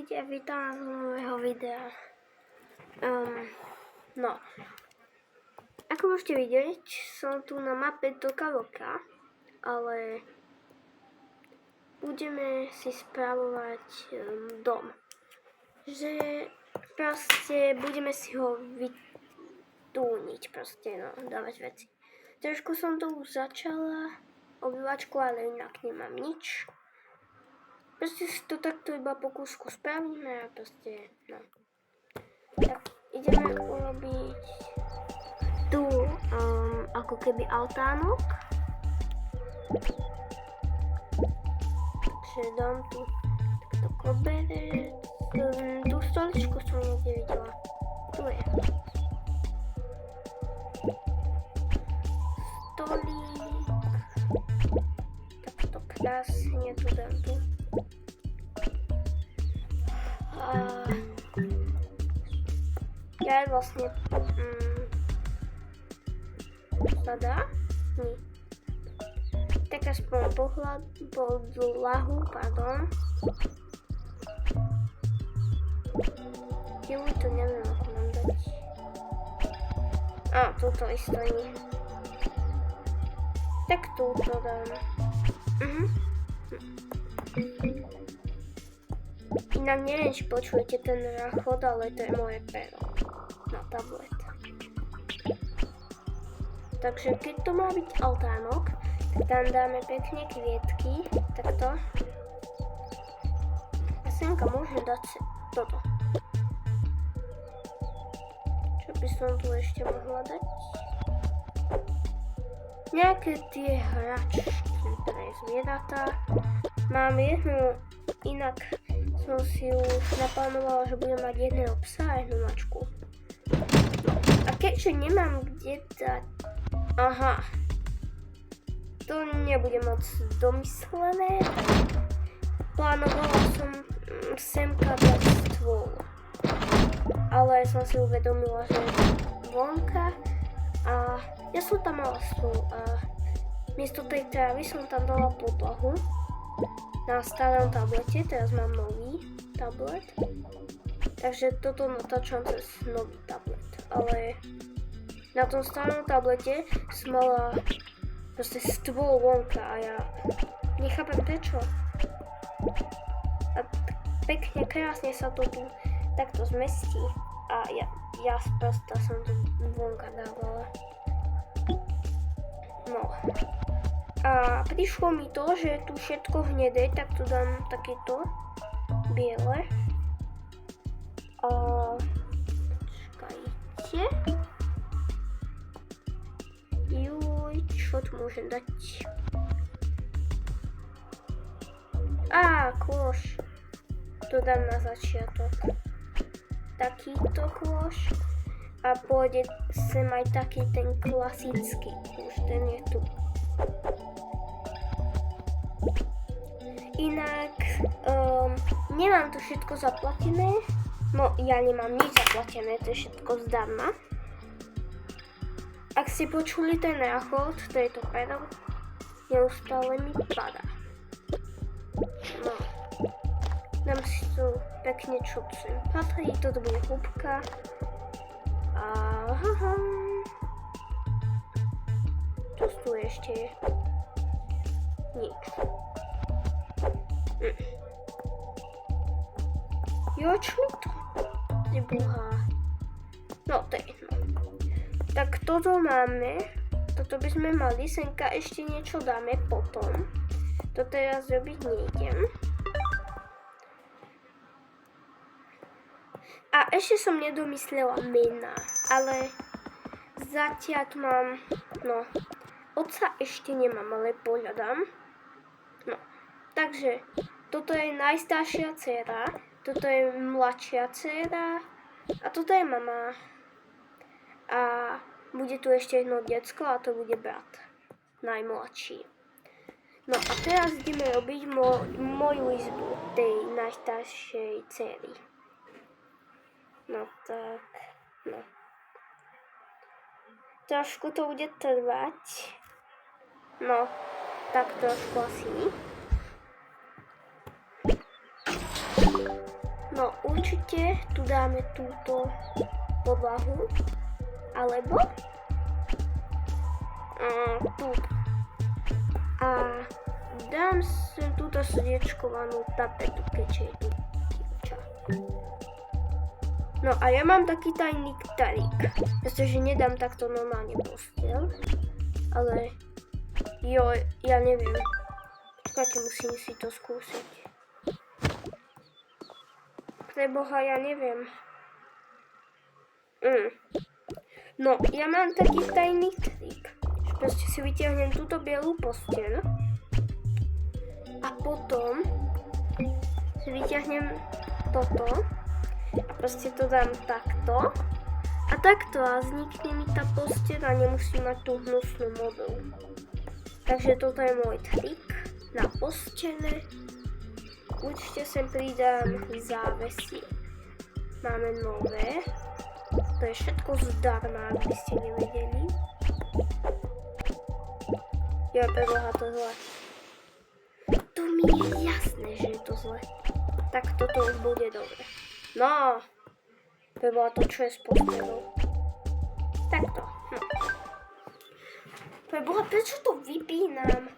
Ahojte, vítam z nového videa. No, ako môžete vidieť, som tu na mape Toka Boka, ale budeme si spravovať dom. Že proste budeme si ho vytúniť, proste no, dávať veci. Trošku som tu už začala obývačku, ale inak nemám nič. Proste si to takto iba po kúsku spravíme a proste, no. Tak ideme urobiť tu ako keby altánok. Takže dám tu takto koberec. Tú stoličku som niekde videla. Tu je. Stolík. Takto krásne tu dám tu. Ja vlastne sa dá? Nie. Tak aspoň podlahu, pardon. Jo, to neviem, ako mám dať. Túto isto nie. Tak túto dám. Inak neviem, či počujete ten ráchod, ale to je moje pero na tablet. Takže keď to má byť altánok, tak tam dáme pekne kvietky, takto. A semka môžem dať toto. Čo by som tu ešte mohla dať? Nejaké tie hračky pre zvieratá. Mám jednu, inak som si už naplánovala, že budem mať jedného psa a jednu mačku. A keďže nemám kde dať... To nebude moc domyslené. Plánovala som semka dať stôl. Ale som si uvedomila, že vonka a ja som tam mala stôl a miesto tej trávy som tam dala podlahu. Na starom tablete, teraz mám nový tablet, takže toto natáčam cez nový tablet, ale na tom starom tablete som mala proste stôl vonka a ja nechápem prečo. A pekne, krásne sa to tu takto zmestí a ja sprosta som to vonka dávala. No. A prišlo mi to, že tu všetko hnedé, tak tu dám takéto biele. Čakajte. Juj, čo tu môžem dať? Kôš. To dám na začiatok. Takýto kôš. A pôjde sem aj taký ten klasický kôš, ten je tu. Inak nemám tu všetko zaplatené, no ja nemám nič zaplatené, to je všetko zdarma. Ak ste počuli ten ráchod, to je to pero, neustále mi padá. No, dám si tu pekne čo sem patrí, toto bude húbka. Čo tu ešte je? Nič. Jo, čo to? Nebohá. No, to je jedno. Tak toto máme. Toto by sme mali. Senka ešte niečo dáme potom. To teraz robiť nejdem. A ešte som nedomyslela mená. Ale zatiaľ tu mám, no, otca ešte nemám, ale pohľadám. No, takže toto je najstaršia dcéra, toto je mladšia dcéra a toto je mama. A bude tu ešte jedno decko a to bude brat, najmladší. No a teraz ideme robiť moju izbu tej najstaršej dcéry. No tak, no. Trošku to bude trvať. No, tak trošku asi. No určite tu dáme túto podlahu, alebo tu. A dám sem túto srdiečkovanú tapetu, keďže je tu dievča. No a ja mám taký tajný tarík, pretože nedám takto normálne posteľ, ale ja neviem. Počkajte, musím si to skúsiť. Preboha, ja neviem. No, ja mám taký tajný trik. Proste si vytiahnem túto bielú posteľ a potom si vytiahnem toto. Proste to dám takto a takto a vznikne mi tá posteľ a nemusím mať tú hnusnú modelu. Takže toto je môj trik na postele. Určite sem pridám závesy. Máme nové. To je všetko zdarma, ak by ste nevedeli. Ja preboha to zle. To mi je jasné, že je to zle. Tak toto už bude dobre. No, preboha to, čo je s postelou. Takto. Preboha, prečo to vypínam?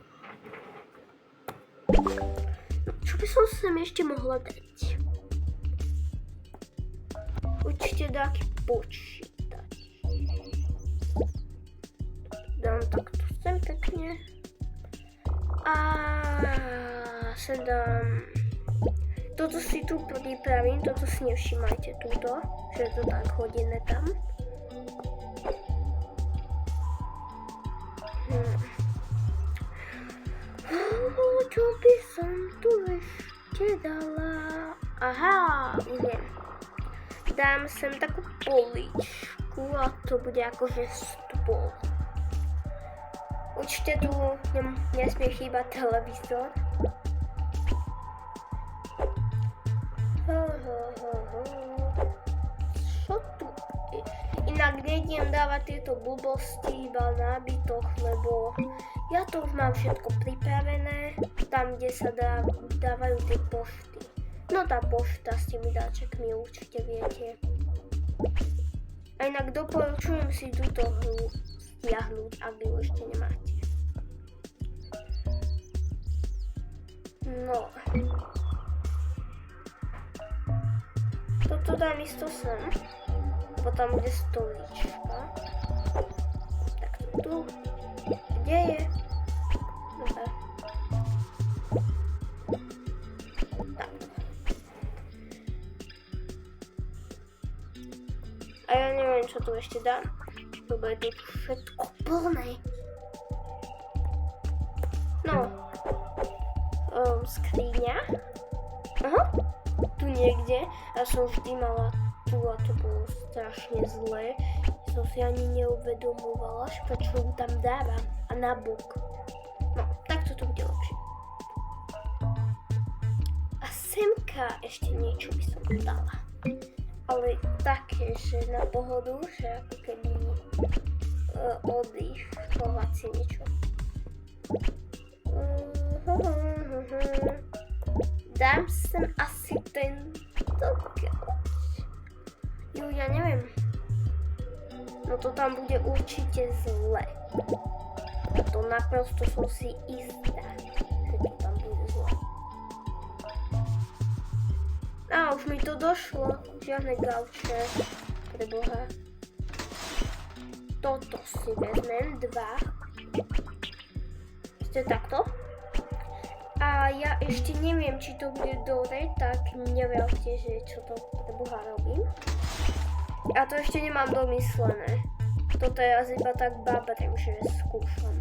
Čo by som sem ešte mohla dať? Určite taký počítač. Dám takto sem pekne. A sem dám... Toto si tu pripravím, toto si nevšimajte túto, že je to tak hodené tam. Čo by som tu ešte dala? Aha, viem. Dám sem takú poličku a to bude akože stôl. Určite tu nesmie chýbať televízor. Čo tu je? Inak nejdem dávať tieto blbosti iba na bytoch, lebo ja to už mám všetko pripravené, tam kde sa dávajú tie pošty. No tá pošta s tými dáčekmi určite viete. A inak doporučujem si túto hru stiahnuť, ak ju ešte nemáte. No. Toto dám isto sem. Potom bude stolička. Tak tu. Kde je? Dobre. Tak. A ja neviem, čo tu ešte dám. Lebo je tu všetko plné. No. Skriňa. Aha. Tu niekde. Ja som vždy mala tu a to bolo strašne zlé. Som si ani neuvedomovala, prečo ju tam dávam. A na bok. No, takto to bude lepšie. A semka ešte niečo by som dala. Ale také, že na pohodu, že ako keby oddychovacie niečo. Dám sem asi tento gauč. Ja neviem. No to tam bude určite zle. To naprosto som si istá, že to tam bude zle. A už mi to došlo. Žiadne gauče. Preboha. Toto si vezmem, 2. Ste takto? A ja ešte neviem, či to bude dobre, tak neverte, že čo to preboha robím. A to ešte nemám domyslené. Toto je asi iba tak babrem, že skúšam.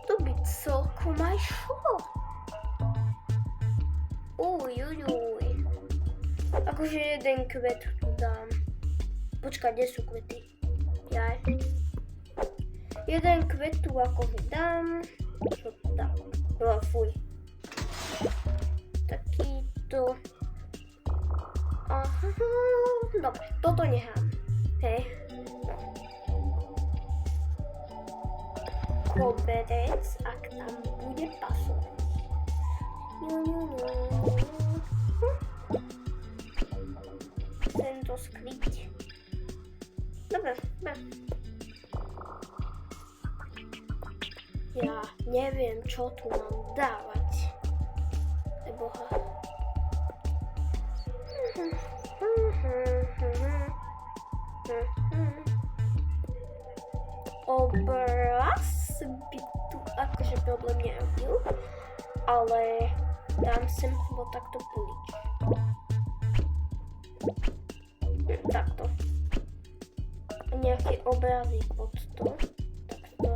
To by celkom aj šlo. Uj. Akože jeden kvet tu dám. Počkaj, kde sú kvety? Jaj. Jeden kvet tu akože dám. Čo tu dám? Fuj. Takýto. Aha. Dobre, toto nechám. Hej. Koberec, ak tam bude pasovať. Chcem to skryť. Dobre, dobre. Ja neviem, čo tu mám dávať. Boha. Obraz by tu akože problém nerobil, ale dám sem ho takto polič. Takto. Nejaký obrázek pod to. Takto.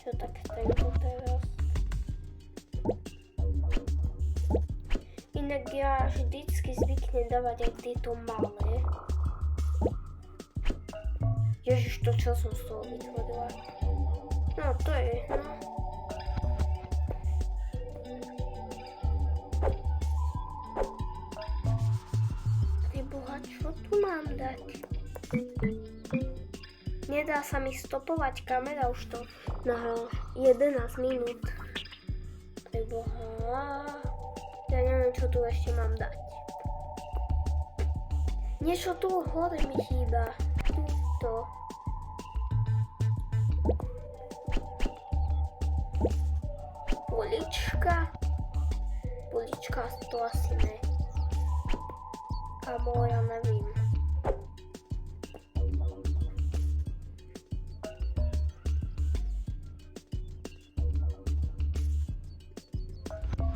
Čo tak tento teraz? Inak ja vždycky zvyknem dávať aj tieto malé. Ježiš, to čo som z toho vytvorila? No, to je, no. Preboha, čo tu mám dať? Nedá sa mi stopovať kamera, už to nahralo 11 minút. Preboha. Ja neviem, čo tu ešte mám dať. Niečo tu hore mi chýba. Tuto. Polička. Polička to asi ne. Kamo, ja nevím.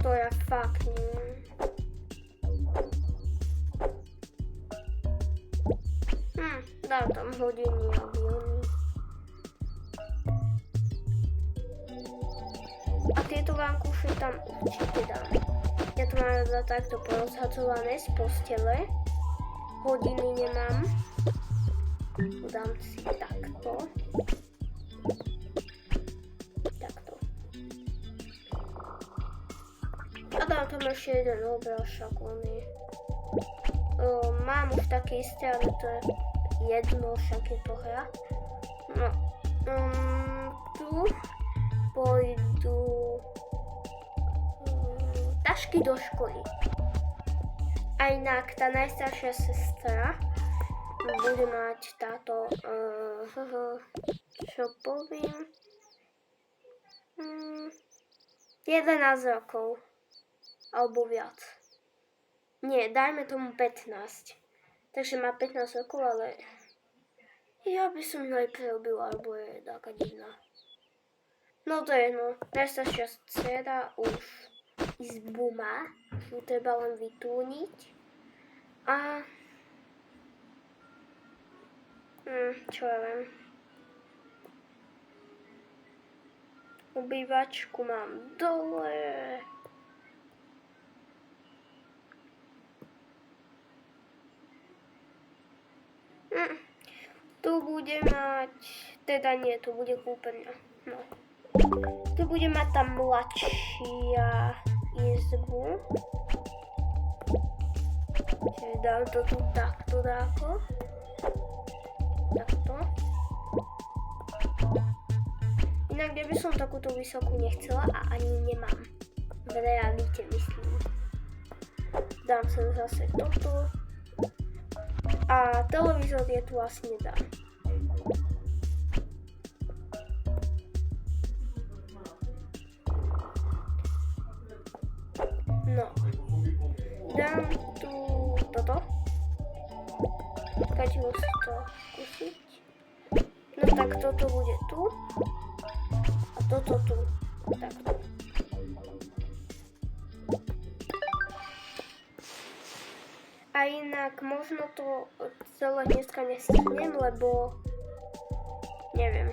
To ja fakt neviem. Dám tam hodiny a biony. A tieto vankúše tam určite dám. Ja to mám rada takto porozhadzované z postele. Hodiny nemám. Dám si takto. A dám tam ešte jeden obraz, však on je. Mám už také isté, ale to je jedno, však je to hra. No, tu pôjdu tašky do školy. A inak tá najstaršia sestra bude mať táto, čo poviem, 11 rokov. Alebo viac. Nie, dajme tomu 15. Takže má 15 rokov, ale ja by som ju aj prerobila, alebo je taká divná. No to je jedno. Najstaršia dcera už izbu má. Ju treba len vytúniť. A čo ja viem. Obývačku mám dole. Tu bude mať, teda nie, tu bude kúpeľňa, no. Tu bude mať tá mladšia izbu. Čiže dám to tu takto dáko. Takto. Inak ja by som takúto vysokú nechcela a ani nemám. V realite myslím. Dám sem zase toto. A televízor je tu asi nedám. No. Dám tu toto. Skáčilo si to skúsiť. No tak toto bude tu. A toto tu. Takto. A inak možno to celé dneska nestihnem, lebo neviem.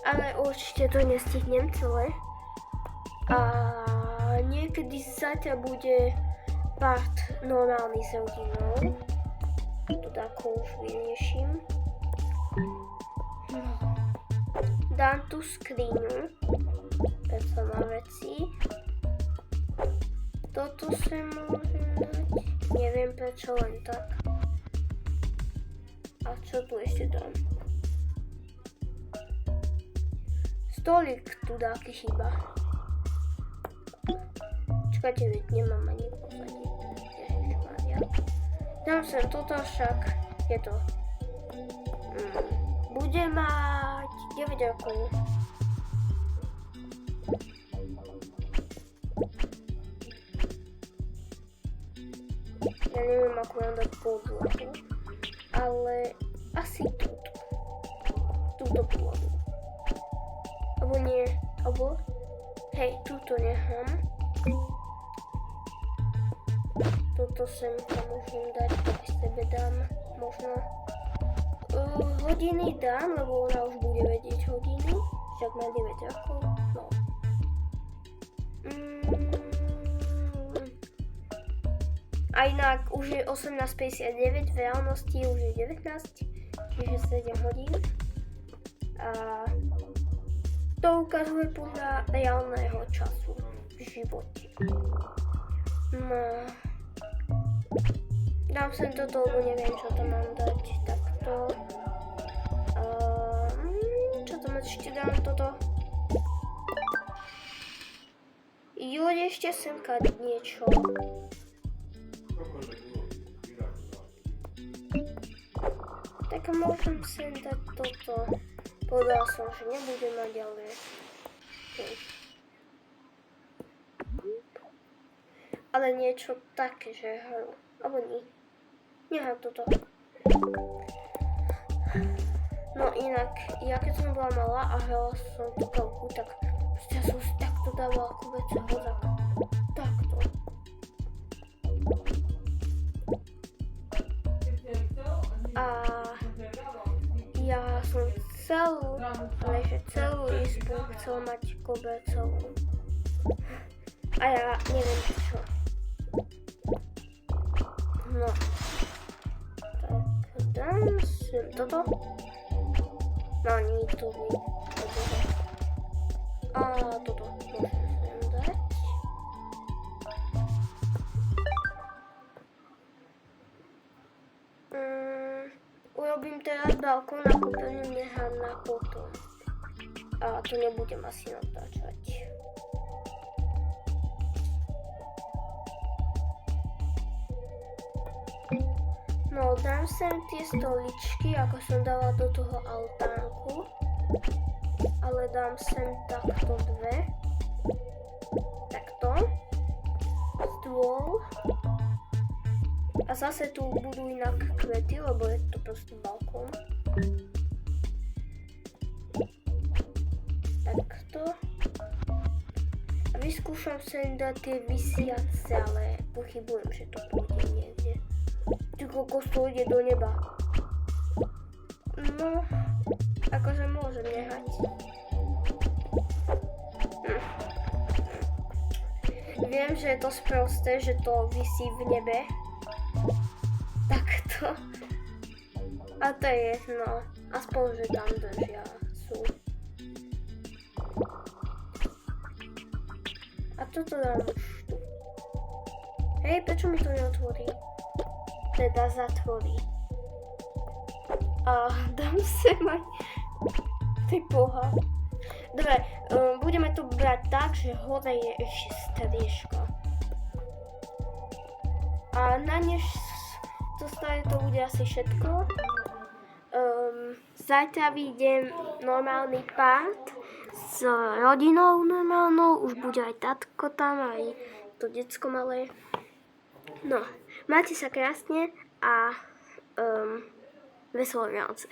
Ale určite to nestihnem celé. A niekedy zatiaľ bude part normálny s rodinou. To tako už vyrieším. Dám tu skriňu. Peco na veci. Toto si môžem dať. Neviem prečo, len tak. A čo tu ešte dám? stolík tu dáky chýba. Čakajte, veď nemám ani posadiť. Ježišmaria. Dám sem toto, však je to. Bude mať 9 rokov. Ja neviem, ako mám dať podlahu, ale asi túto podlahu. Alebo nie, alebo hej, túto nechám. Toto sem tam môžem dať, tak sebe dám možno. Hodiny dám, lebo ona už bude vedieť hodiny, však má 9 rokov, no. A inak už je 18:59, v reálnosti už je 19, čiže 7 hodín. A to ukazuje podľa reálneho času v živote. No. Dám sem toto, lebo neviem, čo to mám dať. Takto. Čo tam ešte dám toto? Jo, ešte semka niečo. Tak môžem sem dať toto. Povedala som, že nebudem mať ďalej. Ale niečo také, že hru. Alebo nie. Nechám toto. No inak, ja keď som bola malá a hrala som tú kalku, tak ja som si takto dávala kubece hozak. Takto. A ja som celú izbu chcela mať kobecovú. A ja neviem čo. No. Tak dám sem toto. No nie, to by. A toto môžem sem dať. Urobím teraz balkón a kúpeľňu nechám na potom. A to nebudem asi natáčať. No, dám sem tie stoličky, ako som dala do toho altánku. Ale dám sem takto dve. Takto. Stôl. A zase tu budú inak kvety, lebo je to proste balkón. Takto. A vyskúšam sem dať tie visiace, ale pochybujem, že to pôjde niekde. Ty kokos, to ide do neba. No, akože môžem nehať. Viem, že je to sprosté, že to visí v nebe. Takto. A to je jedno. Aspoň, že tam držia sú. A toto dám už tu. Hej, prečo mi to neotvorí? Teda zatvorí. A dám sem aj... Ty boha. Dobre, budeme to brať tak, že hore je ešte striežka. A na než to stane, to bude asi všetko. Zajtra vyjdem normálny part s rodinou normálnou. Už bude aj tatko tam, aj to decko malé. No, majte sa krásne a veselé Vianoce.